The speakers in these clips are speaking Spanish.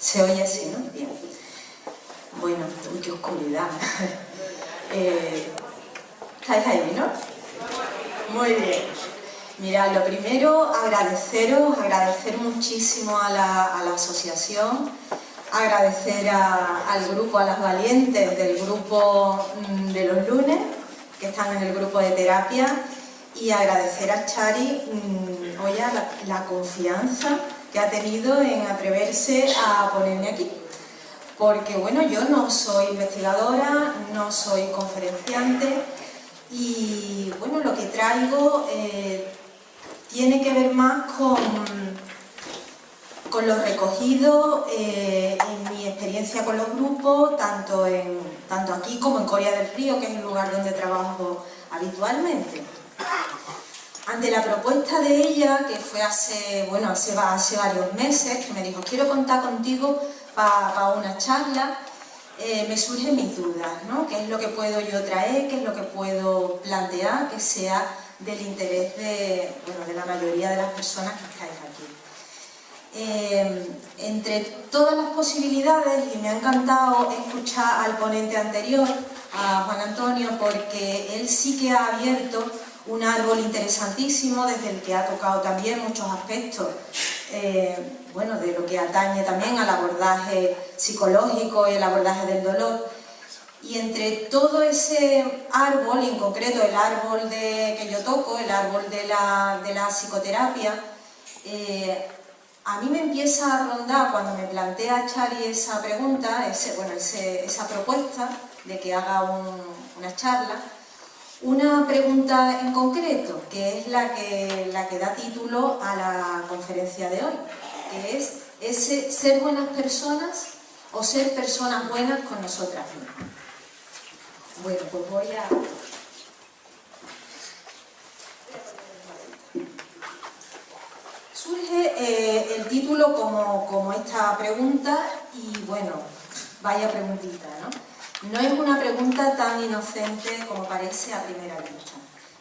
Se oye así, ¿no? Bien. Bueno, uy, qué oscuridad. ¿Estáis ahí, no? Muy bien. Mirad, lo primero, agradecer muchísimo a la asociación, agradecer al grupo, a las valientes del grupo de los lunes, que están en el grupo de terapia, y agradecer a Chari oye, la confianza que ha tenido en atreverse a ponerme aquí. Porque bueno, yo no soy investigadora, no soy conferenciante y bueno, lo que traigo tiene que ver más con lo recogido en mi experiencia con los grupos, tanto aquí como en Coria del Río, que es el lugar donde trabajo habitualmente. Ante la propuesta de ella, que fue hace varios meses, que me dijo, quiero contar contigo para una charla, me surgen mis dudas, ¿no? ¿Qué es lo que puedo yo traer? ¿Qué es lo que puedo plantear que sea del interés de la mayoría de las personas que estáis aquí? Entre todas las posibilidades, y me ha encantado escuchar al ponente anterior, a Juan Antonio, porque él sí que ha abierto un árbol interesantísimo desde el que ha tocado también muchos aspectos de lo que atañe también al abordaje psicológico y el abordaje del dolor. Y entre todo ese árbol, y en concreto el árbol que yo toco, el árbol de la psicoterapia, a mí me empieza a rondar cuando me plantea Chari esa pregunta, esa propuesta de que haga una charla, una pregunta en concreto, que es la que da título a la conferencia de hoy, que es ese ser buenas personas o ser personas buenas con nosotras mismas. Bueno, pues voy a... Surge el título como esta pregunta y bueno, vaya preguntita, ¿no? No es una pregunta tan inocente como parece a primera vista.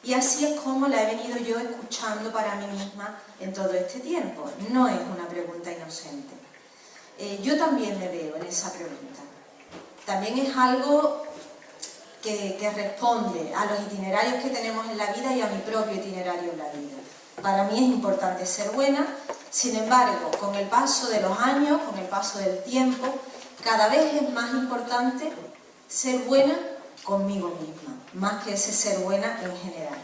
Y así es como la he venido yo escuchando para mí misma en todo este tiempo. No es una pregunta inocente. Yo también me veo en esa pregunta. También es algo que responde a los itinerarios que tenemos en la vida y a mi propio itinerario en la vida. Para mí es importante ser buena, sin embargo, con el paso de los años, con el paso del tiempo, cada vez es más importante ser buena conmigo misma, más que ese ser buena en general.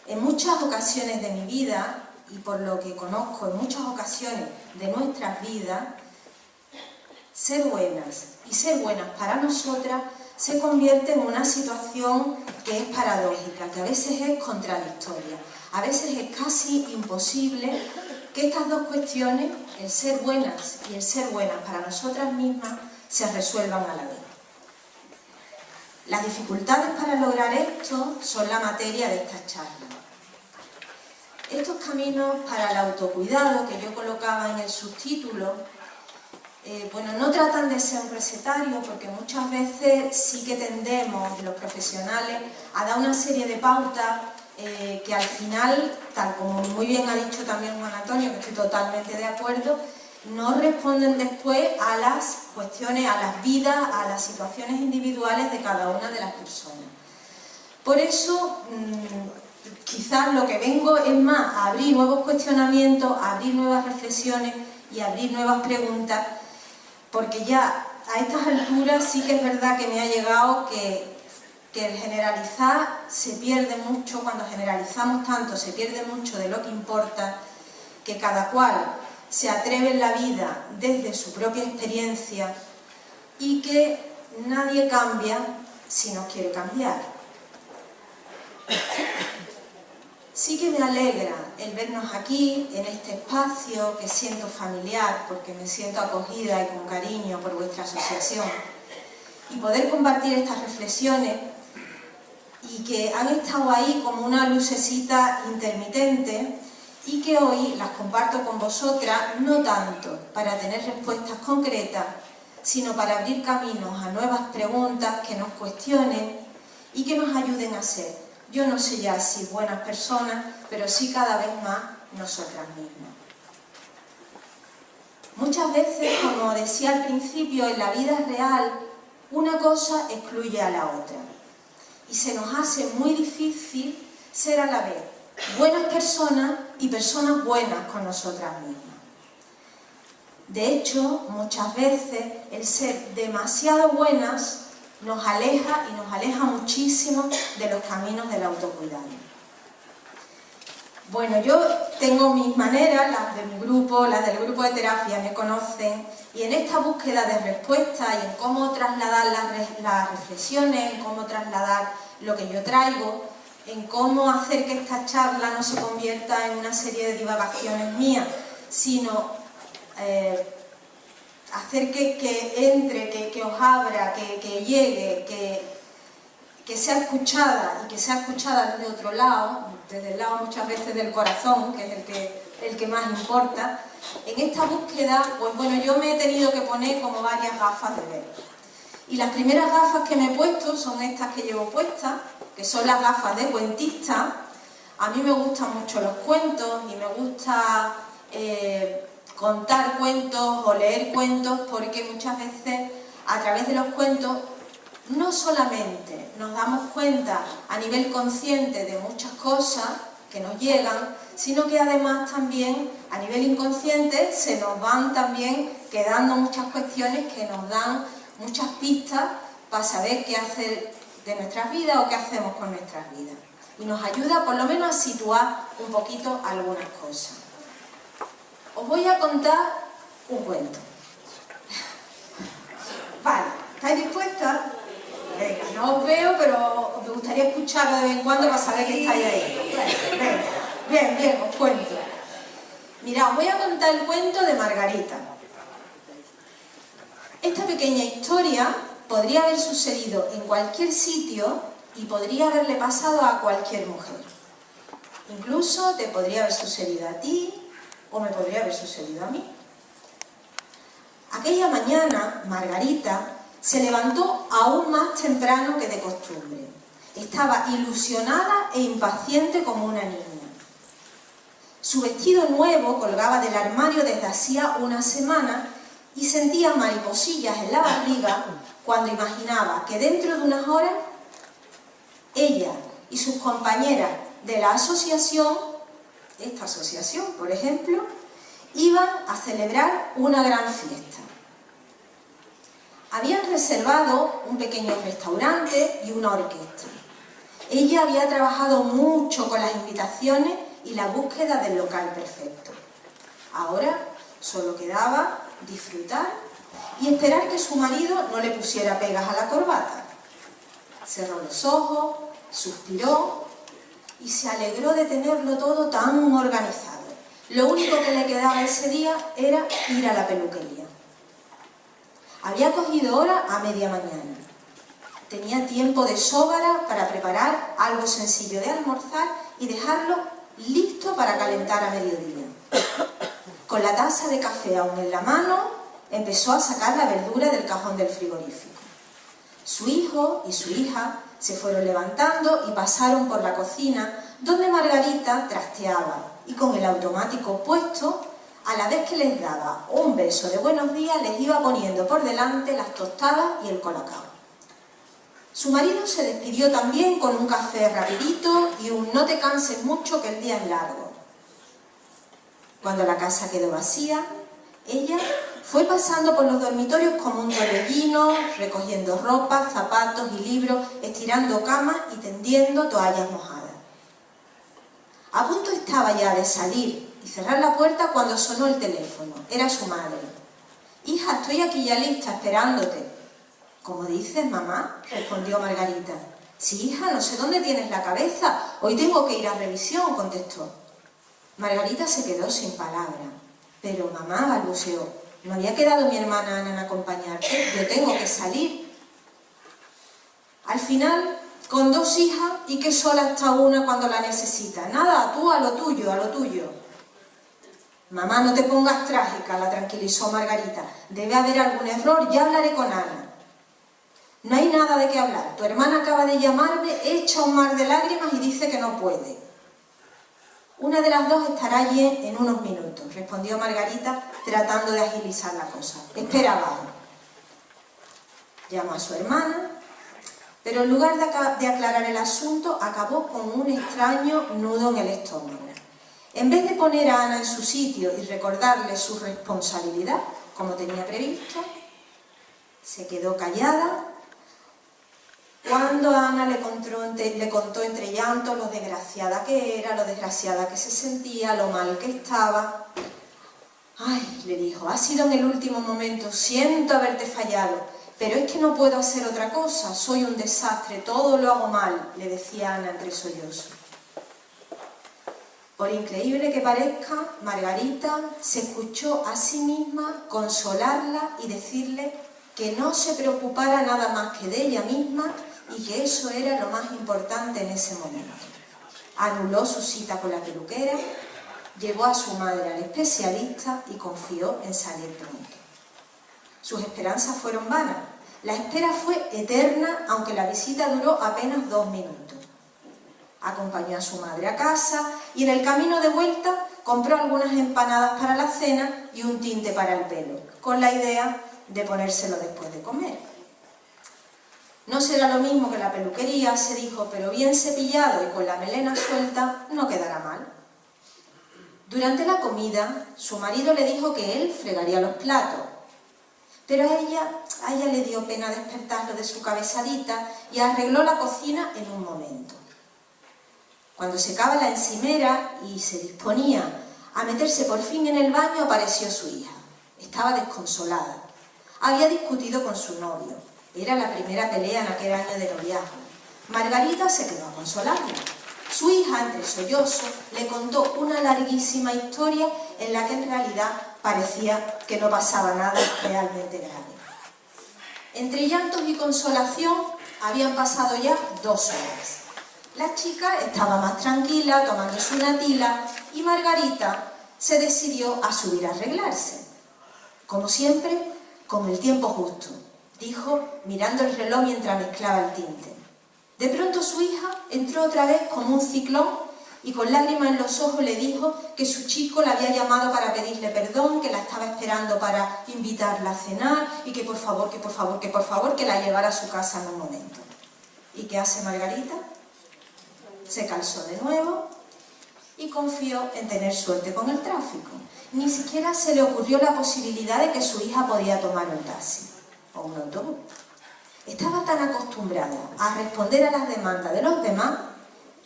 En muchas ocasiones de mi vida, y por lo que conozco, en muchas ocasiones de nuestras vidas, ser buenas y ser buenas para nosotras se convierte en una situación que es paradójica, que a veces es contradictoria, a veces es casi imposible que estas dos cuestiones, el ser buenas y el ser buenas para nosotras mismas, se resuelvan a la vez. Las dificultades para lograr esto son la materia de esta charla. Estos caminos para el autocuidado que yo colocaba en el subtítulo, no tratan de ser un recetario porque muchas veces sí que tendemos los profesionales a dar una serie de pautas que al final, tal como muy bien ha dicho también Juan Antonio, que estoy totalmente de acuerdo, no responden después a las cuestiones, a las vidas, a las situaciones individuales de cada una de las personas. Por eso, quizás lo que vengo es más a abrir nuevos cuestionamientos, a abrir nuevas reflexiones y a abrir nuevas preguntas, porque ya a estas alturas sí que es verdad que me ha llegado que el generalizar se pierde mucho, cuando generalizamos tanto se pierde mucho de lo que importa, que cada cual se atreve en la vida desde su propia experiencia y que nadie cambia si no quiere cambiar. Sí que me alegra el vernos aquí, en este espacio que siento familiar, porque me siento acogida y con cariño por vuestra asociación, y poder compartir estas reflexiones y que han estado ahí como una lucecita intermitente y que hoy las comparto con vosotras, no tanto para tener respuestas concretas, sino para abrir caminos a nuevas preguntas que nos cuestionen y que nos ayuden a ser, yo no sé ya si buenas personas, pero sí cada vez más nosotras mismas. Muchas veces, como decía al principio, en la vida real, una cosa excluye a la otra. Y se nos hace muy difícil ser a la vez buenas personas y personas buenas con nosotras mismas. De hecho, muchas veces el ser demasiado buenas nos aleja y nos aleja muchísimo de los caminos del autocuidado. Bueno, yo tengo mis maneras, las de mi grupo, las del grupo de terapia, me conocen, y en esta búsqueda de respuestas y en cómo trasladar las reflexiones, en cómo trasladar lo que yo traigo, en cómo hacer que esta charla no se convierta en una serie de divagaciones mías, sino hacer que entre, que os abra, que llegue, que sea escuchada y que sea escuchada desde otro lado, desde el lado muchas veces del corazón, que es el que más importa. En esta búsqueda, pues bueno, yo me he tenido que poner como varias gafas de ver. Y las primeras gafas que me he puesto son estas que llevo puestas, que son las gafas de cuentista. A mí me gustan mucho los cuentos y me gusta contar cuentos o leer cuentos, porque muchas veces a través de los cuentos no solamente nos damos cuenta a nivel consciente de muchas cosas que nos llegan, sino que además también a nivel inconsciente se nos van también quedando muchas cuestiones que nos dan muchas pistas para saber qué hacer de nuestras vidas o qué hacemos con nuestras vidas. Y nos ayuda por lo menos a situar un poquito algunas cosas. Os voy a contar un cuento. Vale, ¿estáis dispuestas? Venga, no os veo, pero me gustaría escucharos de vez en cuando para saber que estáis ahí. Venga, bien, os cuento. Mirad, os voy a contar el cuento de Margarita. Esta pequeña historia podría haber sucedido en cualquier sitio y podría haberle pasado a cualquier mujer. Incluso te podría haber sucedido a ti o me podría haber sucedido a mí. Aquella mañana, Margarita se levantó aún más temprano que de costumbre. Estaba ilusionada e impaciente como una niña. Su vestido nuevo colgaba del armario desde hacía una semana y sentía mariposillas en la barriga cuando imaginaba que dentro de unas horas ella y sus compañeras de la asociación, esta asociación por ejemplo, iban a celebrar una gran fiesta. Habían reservado un pequeño restaurante y una orquesta. Ella había trabajado mucho con las invitaciones y la búsqueda del local perfecto. Ahora solo quedaba disfrutar y esperar que su marido no le pusiera pegas a la corbata. Cerró los ojos, suspiró y se alegró de tenerlo todo tan organizado. Lo único que le quedaba ese día era ir a la peluquería. Había cogido hora a media mañana. Tenía tiempo de sobra para preparar algo sencillo de almorzar y dejarlo listo para calentar a mediodía. Con la taza de café aún en la mano, empezó a sacar la verdura del cajón del frigorífico. Su hijo y su hija se fueron levantando y pasaron por la cocina, donde Margarita trasteaba y con el automático puesto, a la vez que les daba un beso de buenos días, les iba poniendo por delante las tostadas y el colacao. Su marido se despidió también con un café rapidito y un no te canses mucho que el día es largo. Cuando la casa quedó vacía, ella fue pasando por los dormitorios como un torbellino, recogiendo ropa, zapatos y libros, estirando camas y tendiendo toallas mojadas. A punto estaba ya de salir y cerrar la puerta cuando sonó el teléfono. Era su madre. «Hija, estoy aquí ya lista, esperándote». «¿Cómo dices, mamá?», respondió Margarita. «Sí, hija, no sé dónde tienes la cabeza. Hoy tengo que ir a revisión», contestó. Margarita se quedó sin palabra. «Pero, mamá», balbuceó, «¿no había quedado mi hermana Ana en acompañarte? Yo tengo que salir». Al final, con dos hijas y que sola está una cuando la necesita. «Nada, tú a lo tuyo, a lo tuyo». «Mamá, no te pongas trágica», la tranquilizó Margarita. «Debe haber algún error, ya hablaré con Ana». «No hay nada de qué hablar. Tu hermana acaba de llamarme, echa un mar de lágrimas y dice que no puede». «Una de las dos estará allí en unos minutos», respondió Margarita, tratando de agilizar la cosa. Espera abajo. Llamó a su hermana, pero en lugar de aclarar el asunto, acabó con un extraño nudo en el estómago. En vez de poner a Ana en su sitio y recordarle su responsabilidad, como tenía previsto, se quedó callada cuando Ana le contó entre llantos lo desgraciada que era, lo desgraciada que se sentía, lo mal que estaba. «Ay», le dijo, «ha sido en el último momento, siento haberte fallado, pero es que no puedo hacer otra cosa, soy un desastre, todo lo hago mal», le decía Ana entre sollozos. Por increíble que parezca, Margarita se escuchó a sí misma consolarla y decirle que no se preocupara nada más que de ella misma y que eso era lo más importante en ese momento. Anuló su cita con la peluquera, llevó a su madre al especialista y confió en salir pronto. Sus esperanzas fueron vanas. La espera fue eterna, aunque la visita duró apenas 2 minutos. Acompañó a su madre a casa y en el camino de vuelta compró algunas empanadas para la cena y un tinte para el pelo, con la idea de ponérselo después de comer. No será lo mismo que la peluquería, se dijo, pero bien cepillado y con la melena suelta no quedará mal. Durante la comida, su marido le dijo que él fregaría los platos, pero a ella le dio pena despertarlo de su cabezadita y arregló la cocina en un momento. Cuando secaba la encimera y se disponía a meterse por fin en el baño, apareció su hija. Estaba desconsolada. Había discutido con su novio. Era la primera pelea en aquel año de noviazgo. Margarita se quedó a consolarla. Su hija, entre sollozos, le contó una larguísima historia en la que en realidad parecía que no pasaba nada realmente grave. Entre llantos y consolación habían pasado ya 2 horas. La chica estaba más tranquila, tomándose una tila, y Margarita se decidió a subir a arreglarse. Como siempre, con el tiempo justo, dijo, mirando el reloj mientras mezclaba el tinte. De pronto su hija entró otra vez como un ciclón y con lágrimas en los ojos le dijo que su chico la había llamado para pedirle perdón, que la estaba esperando para invitarla a cenar y que por favor, que la llevara a su casa en un momento. ¿Y qué hace Margarita? Se calzó de nuevo y confió en tener suerte con el tráfico. Ni siquiera se le ocurrió la posibilidad de que su hija podía tomar un taxi o un autobús. Estaba tan acostumbrada a responder a las demandas de los demás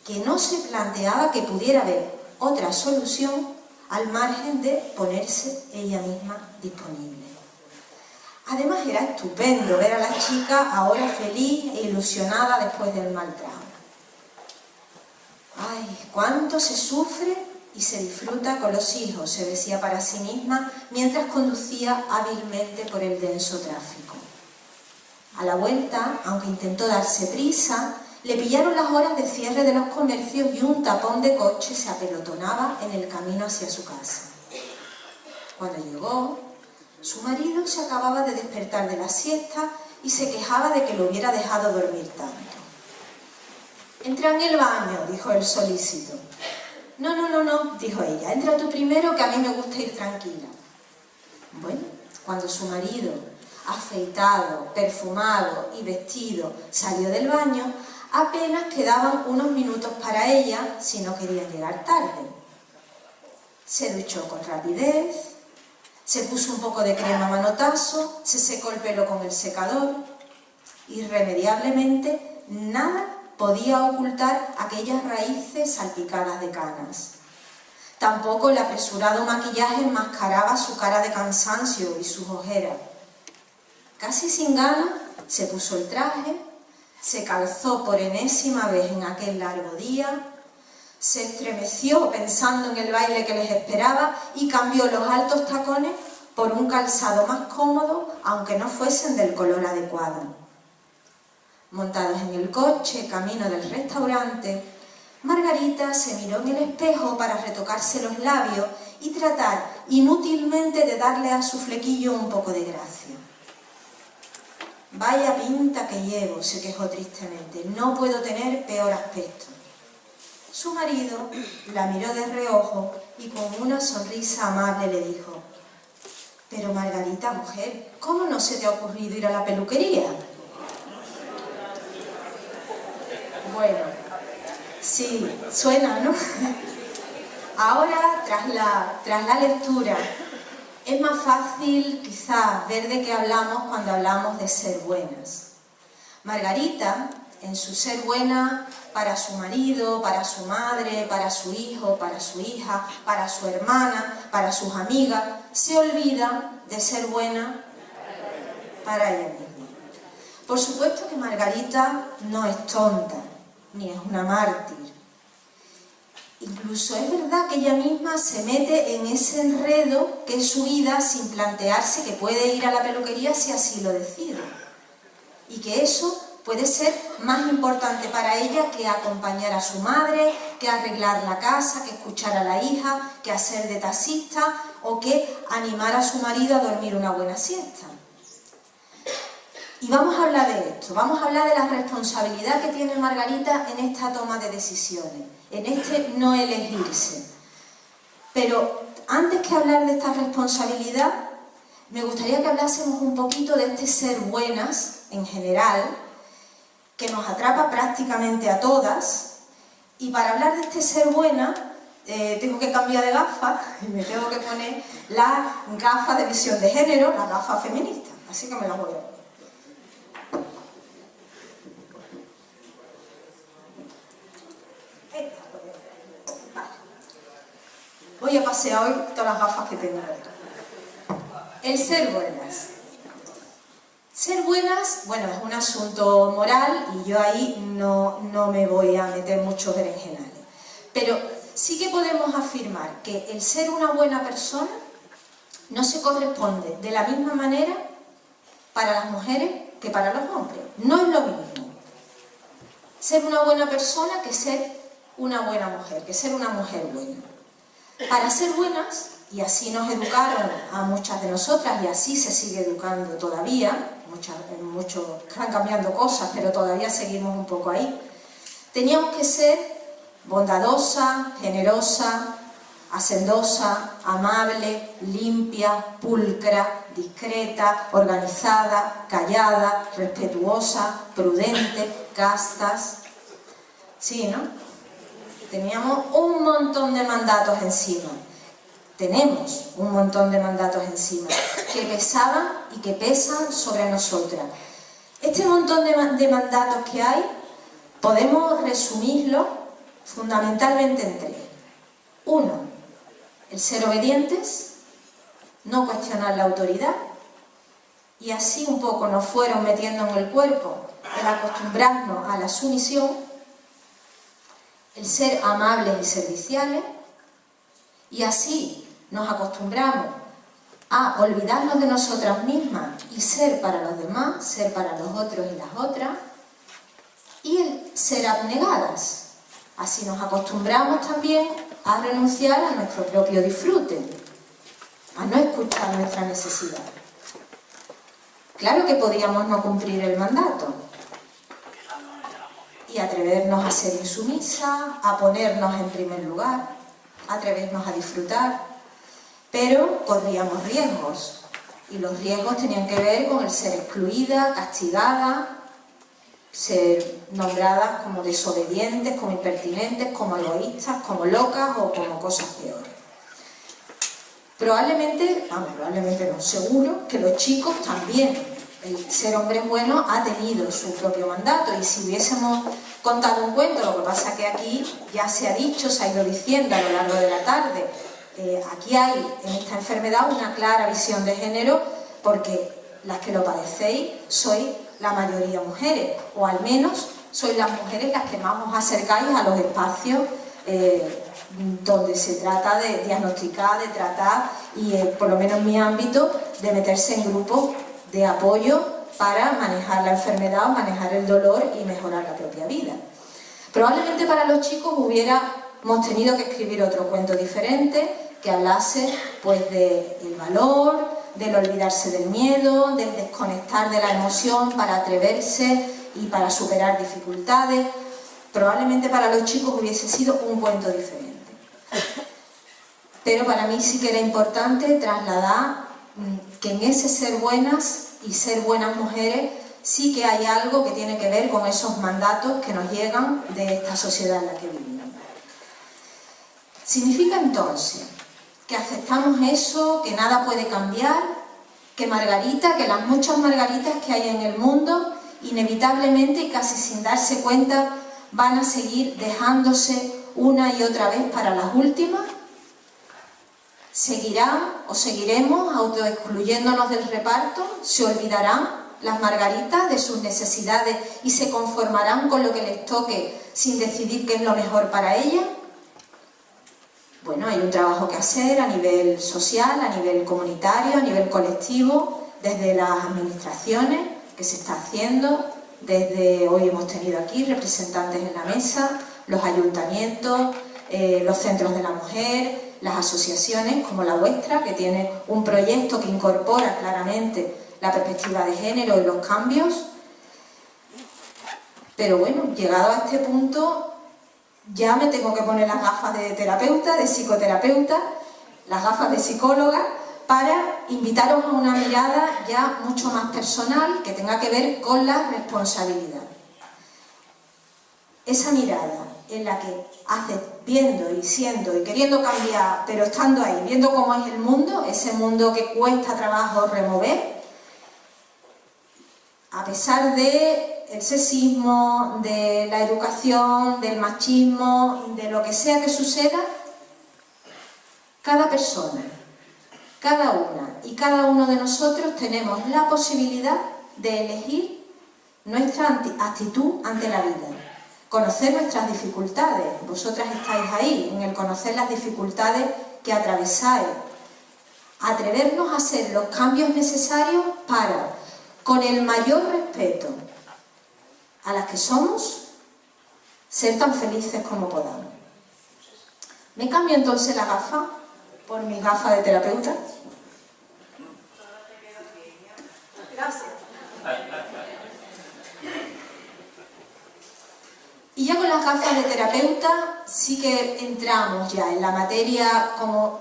que no se planteaba que pudiera haber otra solución al margen de ponerse ella misma disponible. Además era estupendo ver a la chica ahora feliz e ilusionada después del mal trago. ¡Ay, cuánto se sufre y se disfruta con los hijos!, se decía para sí misma mientras conducía hábilmente por el denso tráfico. A la vuelta, aunque intentó darse prisa, le pillaron las horas de cierre de los comercios y un tapón de coche se apelotonaba en el camino hacia su casa. Cuando llegó, su marido se acababa de despertar de la siesta y se quejaba de que lo hubiera dejado dormir tanto. «Entra en el baño», dijo él solícito. «No», dijo ella, «entra tú primero, que a mí me gusta ir tranquila». Bueno, cuando su marido, afeitado, perfumado y vestido, salió del baño, apenas quedaban unos minutos para ella si no quería llegar tarde. Se duchó con rapidez, se puso un poco de crema a manotazo, se secó el pelo con el secador. Irremediablemente, nada podía ocultar aquellas raíces salpicadas de canas. Tampoco el apresurado maquillaje enmascaraba su cara de cansancio y sus ojeras. Casi sin ganas, se puso el traje, se calzó por enésima vez en aquel largo día, se estremeció pensando en el baile que les esperaba y cambió los altos tacones por un calzado más cómodo, aunque no fuesen del color adecuado. Montados en el coche, camino del restaurante, Margarita se miró en el espejo para retocarse los labios y tratar inútilmente de darle a su flequillo un poco de gracia. «Vaya pinta que llevo», se quejó tristemente, «no puedo tener peor aspecto». Su marido la miró de reojo y con una sonrisa amable le dijo: Pero Margarita, mujer, ¿cómo no se te ha ocurrido ir a la peluquería? Bueno, sí, suena, ¿no? Ahora, tras la lectura, es más fácil quizás ver de qué hablamos cuando hablamos de ser buenas. Margarita, en su ser buena para su marido, para su madre, para su hijo, para su hija, para su hermana, para sus amigas, se olvida de ser buena para ella misma. Por supuesto que Margarita no es tonta, ni es una mártir. Incluso es verdad que ella misma se mete en ese enredo que es su vida sin plantearse que puede ir a la peluquería si así lo decide. Y que eso puede ser más importante para ella que acompañar a su madre, que arreglar la casa, que escuchar a la hija, que hacer de taxista o que animar a su marido a dormir una buena siesta. Y vamos a hablar de esto, vamos a hablar de la responsabilidad que tiene Margarita en esta toma de decisiones, en este no elegirse. Pero antes que hablar de esta responsabilidad, me gustaría que hablásemos un poquito de este ser buenas en general, que nos atrapa prácticamente a todas. Y para hablar de este ser buena, tengo que cambiar de gafas y me tengo que poner las gafas de visión de género, las gafas feministas. Así que me las voy a poner. Voy a pasear hoy todas las gafas que tengo. El ser buenas. Ser buenas, bueno, es un asunto moral y yo ahí no me voy a meter muchos berenjenales. Pero sí que podemos afirmar que el ser una buena persona no se corresponde de la misma manera para las mujeres que para los hombres. No es lo mismo ser una buena persona que ser una buena mujer, que ser una mujer buena. Para ser buenas, y así nos educaron a muchas de nosotras y así se sigue educando todavía, muchos están cambiando cosas, pero todavía seguimos un poco ahí, teníamos que ser bondadosa, generosa, hacendosa, amable, limpia, pulcra, discreta, organizada, callada, respetuosa, prudente, castas. Sí, ¿no? Teníamos un montón de mandatos encima. Tenemos un montón de mandatos encima que pesaban y que pesan sobre nosotras. Este montón de mandatos que hay podemos resumirlo fundamentalmente en tres. Uno, el ser obedientes, no cuestionar la autoridad, y así un poco nos fueron metiendo en el cuerpo el acostumbrarnos a la sumisión. El ser amables y serviciales, y así nos acostumbramos a olvidarnos de nosotras mismas y ser para los demás, ser para los otros y las otras, y el ser abnegadas. Así nos acostumbramos también a renunciar a nuestro propio disfrute, a no escuchar nuestra necesidad. Claro que podíamos no cumplir el mandato y atrevernos a ser insumisas, a ponernos en primer lugar, atrevernos a disfrutar, pero corríamos riesgos, y los riesgos tenían que ver con el ser excluida, castigada, ser nombradas como desobedientes, como impertinentes, como egoístas, como locas o como cosas peores. Probablemente no, seguro que los chicos también. El ser hombre bueno ha tenido su propio mandato, y si hubiésemos contado un cuento, lo que pasa es que aquí ya se ha dicho, se ha ido diciendo a lo largo de la tarde, aquí hay en esta enfermedad una clara visión de género, porque las que lo padecéis sois la mayoría mujeres, o al menos sois las mujeres las que más os acercáis a los espacios donde se trata de diagnosticar, de tratar y por lo menos en mi ámbito de meterse en grupos de apoyo para manejar la enfermedad o manejar el dolor y mejorar la propia vida. Probablemente para los chicos hubiéramos tenido que escribir otro cuento diferente que hablase pues del valor, del olvidarse del miedo, del desconectar de la emoción para atreverse y para superar dificultades. Probablemente para los chicos hubiese sido un cuento diferente. Pero para mí sí que era importante trasladar que en ese ser buenas y ser buenas mujeres sí que hay algo que tiene que ver con esos mandatos que nos llegan de esta sociedad en la que vivimos. Significa entonces que aceptamos eso, que nada puede cambiar, que Margarita, que las muchas Margaritas que hay en el mundo, inevitablemente y casi sin darse cuenta, van a seguir dejándose una y otra vez para las últimas. ¿Seguirán o seguiremos autoexcluyéndonos del reparto? ¿Se olvidarán las Margaritas de sus necesidades y se conformarán con lo que les toque sin decidir qué es lo mejor para ellas? Bueno, hay un trabajo que hacer a nivel social, a nivel comunitario, a nivel colectivo, desde las administraciones, que se está haciendo, desde hoy hemos tenido aquí representantes en la mesa, los ayuntamientos, los centros de la mujer, las asociaciones como la vuestra, que tiene un proyecto que incorpora claramente la perspectiva de género y los cambios. Pero bueno, llegado a este punto, ya me tengo que poner las gafas de terapeuta, de psicoterapeuta, las gafas de psicóloga, para invitaros a una mirada ya mucho más personal que tenga que ver con la responsabilidad. Esa mirada en la que viendo y siendo y queriendo cambiar, pero estando ahí, viendo cómo es el mundo, ese mundo que cuesta trabajo remover, a pesar del sexismo, de la educación, del machismo, de lo que sea que suceda, cada persona, cada una y cada uno de nosotros tenemos la posibilidad de elegir nuestra actitud ante la vida, conocer nuestras dificultades. Vosotras estáis ahí, en el conocer las dificultades que atravesáis, atrevernos a hacer los cambios necesarios para, con el mayor respeto a las que somos, ser tan felices como podamos. Me cambio entonces la gafa por mi gafa de terapeuta. Gracias. Y ya con las gafas de terapeuta sí que entramos ya en la materia, como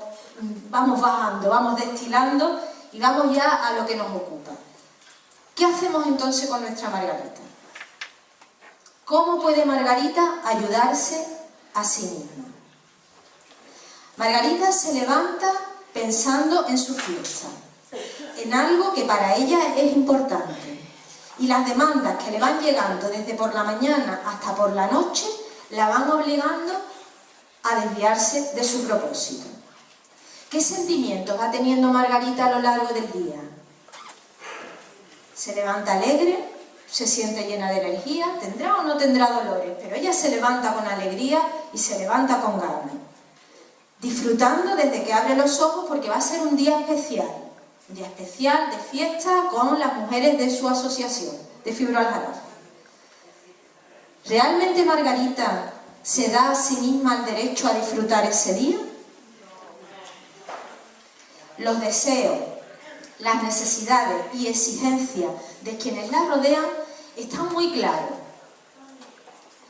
vamos bajando, vamos destilando y vamos ya a lo que nos ocupa. ¿Qué hacemos entonces con nuestra Margarita? ¿Cómo puede Margarita ayudarse a sí misma? Margarita se levanta pensando en su fiesta, en algo que para ella es importante. Y las demandas que le van llegando desde por la mañana hasta por la noche la van obligando a desviarse de su propósito. ¿Qué sentimientos va teniendo Margarita a lo largo del día? Se levanta alegre, se siente llena de energía, tendrá o no tendrá dolores, pero ella se levanta con alegría y se levanta con ganas, disfrutando desde que abre los ojos porque va a ser un día especial de fiesta con las mujeres de su asociación de fibromialgia. ¿Realmente Margarita se da a sí misma el derecho a disfrutar ese día? Los deseos, las necesidades y exigencias de quienes la rodean están muy claros.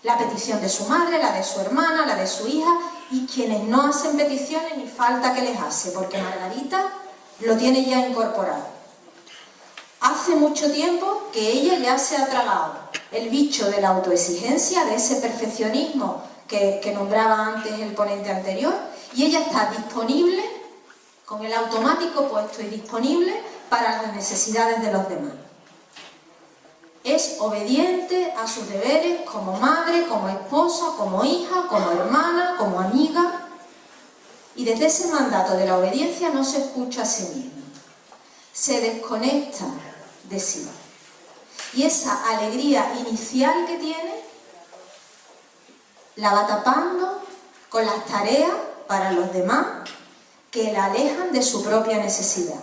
La petición de su madre, la de su hermana, la de su hija, y quienes no hacen peticiones ni falta que les hace, porque Margarita lo tiene ya incorporado. Hace mucho tiempo que ella ya se ha tragado el bicho de la autoexigencia, de ese perfeccionismo que nombraba antes el ponente anterior, y ella está disponible, con el automático puesto y disponible para las necesidades de los demás. Es obediente a sus deberes como madre, como esposa, como hija, como hermana, como amiga. Y desde ese mandato de la obediencia no se escucha a sí misma. Se desconecta de sí. Y esa alegría inicial que tiene la va tapando con las tareas para los demás que la alejan de su propia necesidad.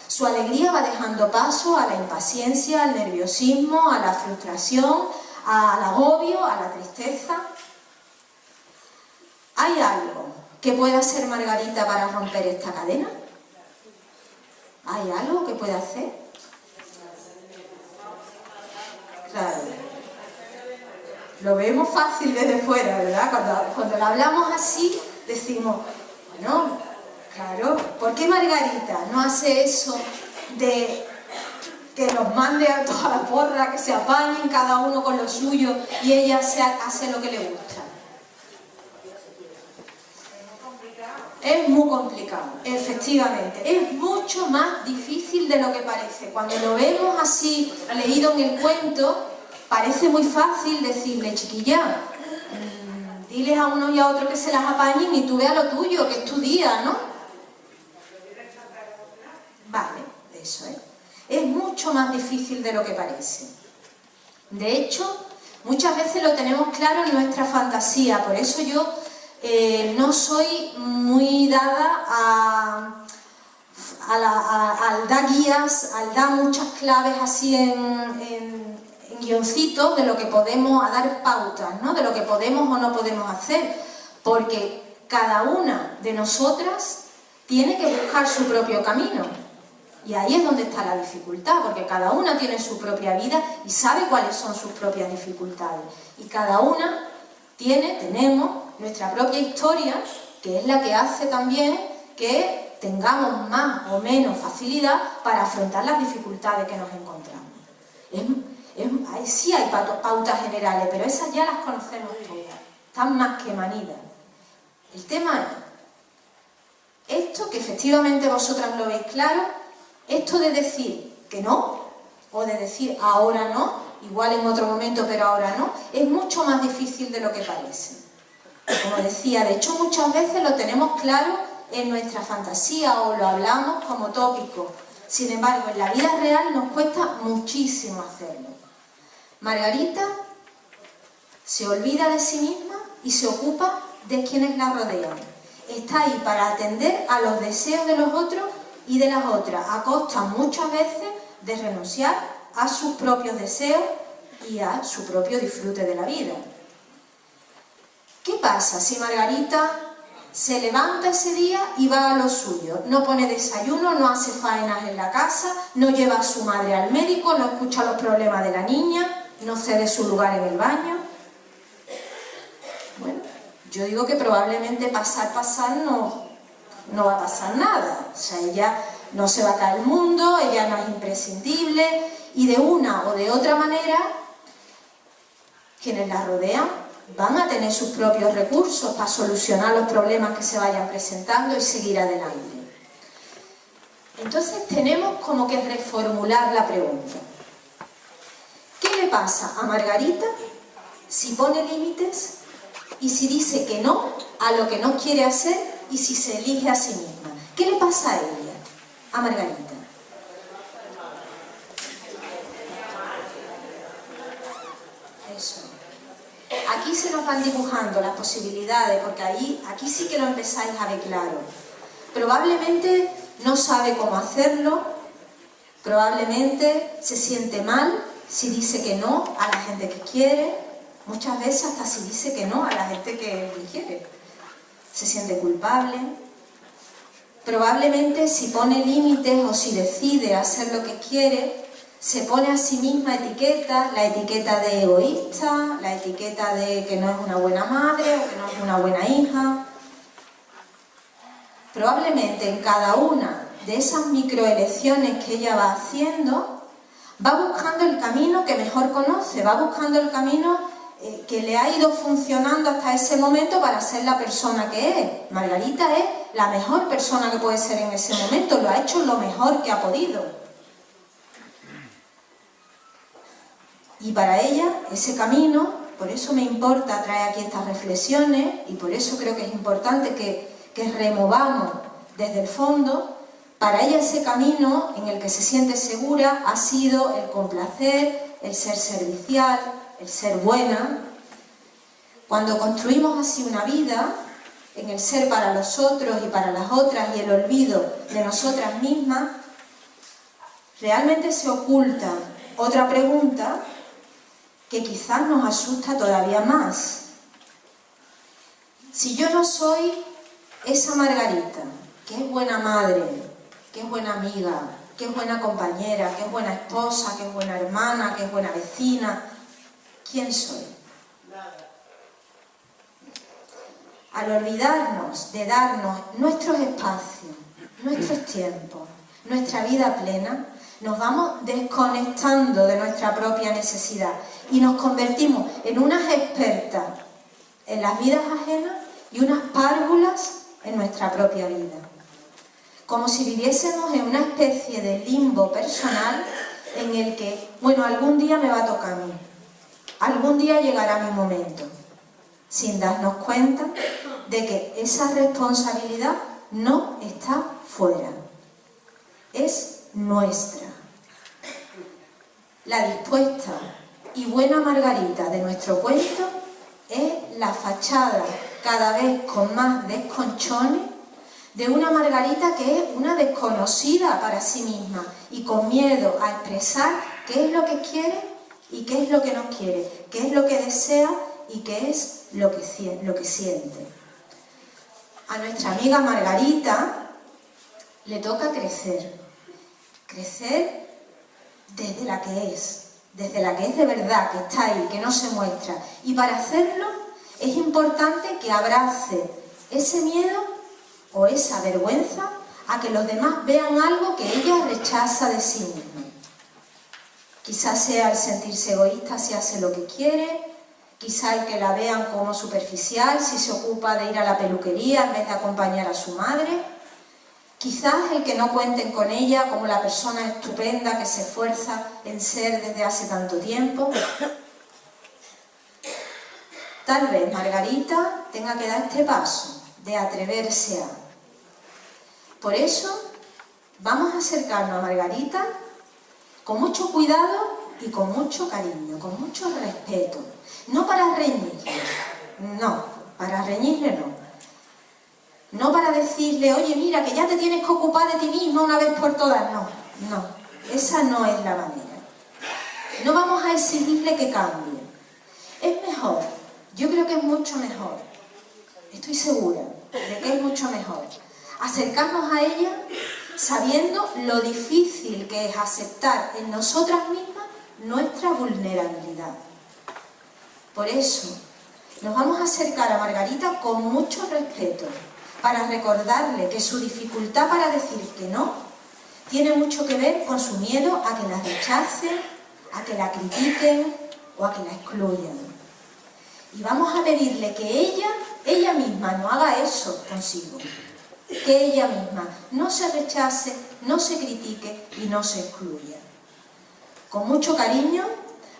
Su alegría va dejando paso a la impaciencia, al nerviosismo, a la frustración, al agobio, a la tristeza. ¿Hay algo que pueda hacer Margarita para romper esta cadena? ¿Hay algo que pueda hacer? Claro. Lo vemos fácil desde fuera, ¿verdad? Cuando lo hablamos así, decimos, bueno, claro, Claro, ¿por qué Margarita no hace eso de que nos mande a toda la porra, que se apañen cada uno con lo suyo y ella hace lo que le gusta? Es muy complicado, efectivamente. Es mucho más difícil de lo que parece. Cuando lo vemos así, leído en el cuento, parece muy fácil decirle, chiquilla, diles a uno y a otro que se las apañen y tú veas lo tuyo, que es tu día, ¿no? Vale, eso es. Es mucho más difícil de lo que parece. De hecho, muchas veces lo tenemos claro en nuestra fantasía, por eso yo no soy muy dada al dar guías, al dar muchas claves así en guioncitos de lo que podemos, a dar pautas, ¿no? De lo que podemos o no podemos hacer, porque cada una de nosotras tiene que buscar su propio camino. Y ahí es donde está la dificultad, porque cada una tiene su propia vida y sabe cuáles son sus propias dificultades. Y cada una tenemos nuestra propia historia, que es la que hace también que tengamos más o menos facilidad para afrontar las dificultades que nos encontramos. Sí hay pautas generales, pero esas ya las conocemos todas, están más que manidas. El tema es esto, que efectivamente vosotras lo veis claro, esto de decir que no, o de decir ahora no, igual en otro momento pero ahora no, es mucho más difícil de lo que parece. Como decía, de hecho muchas veces lo tenemos claro en nuestra fantasía o lo hablamos como tópico. Sin embargo, en la vida real nos cuesta muchísimo hacerlo. Margarita se olvida de sí misma y se ocupa de quienes la rodean. Está ahí para atender a los deseos de los otros y de las otras, a costa muchas veces de renunciar a sus propios deseos y a su propio disfrute de la vida. ¿Qué pasa si Margarita se levanta ese día y va a lo suyo? No pone desayuno, no hace faenas en la casa, no lleva a su madre al médico, no escucha los problemas de la niña, no cede su lugar en el baño. Bueno, yo digo que probablemente pasar no va a pasar nada. O sea, ella no se va a caer el mundo, ella no es imprescindible y de una o de otra manera quienes la rodean van a tener sus propios recursos para solucionar los problemas que se vayan presentando y seguir adelante. Entonces tenemos como que reformular la pregunta. ¿Qué le pasa a Margarita si pone límites y si dice que no a lo que no quiere hacer y si se elige a sí misma? ¿Qué le pasa a ella, a Margarita? Eso. Aquí se nos van dibujando las posibilidades, porque aquí sí que lo empezáis a ver claro. Probablemente no sabe cómo hacerlo, probablemente se siente mal si dice que no a la gente que quiere, muchas veces hasta si dice que no a la gente que quiere. Se siente culpable. Probablemente si pone límites o si decide hacer lo que quiere, se pone a sí misma etiquetas, la etiqueta de egoísta, la etiqueta de que no es una buena madre o que no es una buena hija. Probablemente en cada una de esas microelecciones que ella va haciendo, va buscando el camino que mejor conoce, va buscando el camino que le ha ido funcionando hasta ese momento para ser la persona que es. Margarita es la mejor persona que puede ser en ese momento, lo ha hecho lo mejor que ha podido. Y para ella, ese camino, por eso me importa traer aquí estas reflexiones y por eso creo que es importante que removamos desde el fondo, para ella ese camino en el que se siente segura ha sido el complacer, el ser servicial, el ser buena. Cuando construimos así una vida, en el ser para los otros y para las otras y el olvido de nosotras mismas, realmente se oculta otra pregunta que quizás nos asusta todavía más. Si yo no soy esa Margarita, que es buena madre, que es buena amiga, que es buena compañera, que es buena esposa, que es buena hermana, que es buena vecina, ¿quién soy? Al olvidarnos de darnos nuestros espacios nuestros tiempos, nuestra vida plena, nos vamos desconectando de nuestra propia necesidad y nos convertimos en unas expertas en las vidas ajenas y unas párvulas en nuestra propia vida. Como si viviésemos en una especie de limbo personal en el que, bueno, algún día me va a tocar a mí, algún día llegará mi momento, sin darnos cuenta de que esa responsabilidad no está fuera, es nuestra. La dispuesta y buena Margarita de nuestro cuento es la fachada, cada vez con más desconchones, de una Margarita que es una desconocida para sí misma y con miedo a expresar qué es lo que quiere y qué es lo que no quiere, qué es lo que desea y qué es lo que siente. A nuestra amiga Margarita le toca crecer desde la que es de verdad, que está ahí, que no se muestra. Y para hacerlo es importante que abrace ese miedo o esa vergüenza a que los demás vean algo que ella rechaza de sí misma. Quizás sea el sentirse egoísta si hace lo que quiere, quizá el que la vean como superficial si se ocupa de ir a la peluquería en vez de acompañar a su madre, quizás el que no cuenten con ella como la persona estupenda que se esfuerza en ser desde hace tanto tiempo. Tal vez Margarita tenga que dar este paso de atreverse a. Por eso vamos a acercarnos a Margarita con mucho cuidado y con mucho cariño, con mucho respeto. No para reñirle, no, para reñirle no. No para decirle, oye, mira, que ya te tienes que ocupar de ti misma una vez por todas. No, esa no es la manera. No vamos a exigirle que cambie. Es mejor, yo creo que es mucho mejor, estoy segura de que es mucho mejor acercarnos a ella sabiendo lo difícil que es aceptar en nosotras mismas nuestra vulnerabilidad. Por eso, nos vamos a acercar a Margarita con mucho respeto, para recordarle que su dificultad para decir que no tiene mucho que ver con su miedo a que la rechacen, a que la critiquen o a que la excluyan. Y vamos a pedirle que ella misma no haga eso consigo, que ella misma no se rechace, no se critique y no se excluya. Con mucho cariño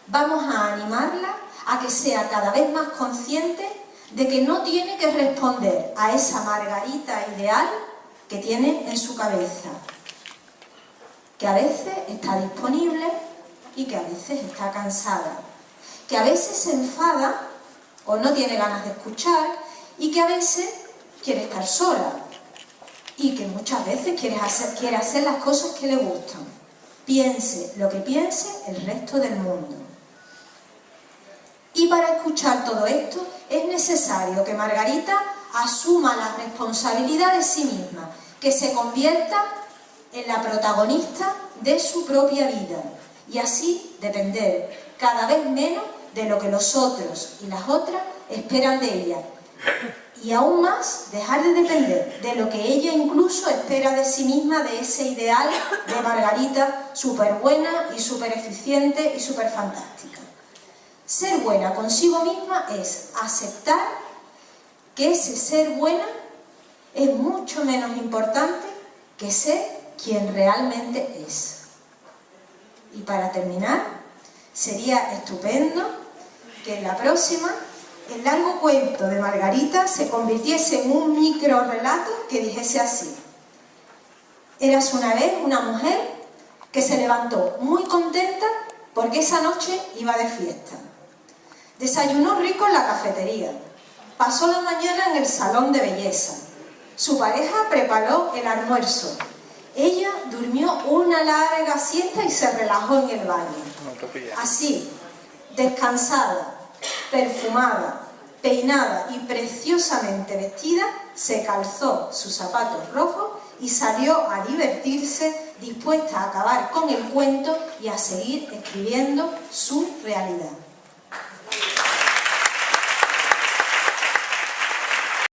vamos a animarla a que sea cada vez más consciente de que no tiene que responder a esa Margarita ideal que tiene en su cabeza, que a veces está disponible y que a veces está cansada, que a veces se enfada o no tiene ganas de escuchar y que a veces quiere estar sola y que muchas veces quiere hacer las cosas que le gustan, piense lo que piense el resto del mundo. Y para escuchar todo esto es necesario que Margarita asuma la responsabilidad de sí misma, que se convierta en la protagonista de su propia vida y así depender cada vez menos de lo que los otros y las otras esperan de ella y aún más dejar de depender de lo que ella incluso espera de sí misma, de ese ideal de Margarita súper buena y súper eficiente y súper fantástica. Ser buena consigo misma es aceptar que ese ser buena es mucho menos importante que ser quien realmente es. Y para terminar, sería estupendo que en la próxima el largo cuento de Margarita se convirtiese en un micro relato que dijese así: érase una vez una mujer que se levantó muy contenta porque esa noche iba de fiesta. Desayunó rico en la cafetería, pasó la mañana en el salón de belleza, su pareja preparó el almuerzo, ella durmió una larga siesta y se relajó en el baño. Así, descansada, perfumada, peinada y preciosamente vestida, se calzó sus zapatos rojos y salió a divertirse, dispuesta a acabar con el cuento y a seguir escribiendo su realidad.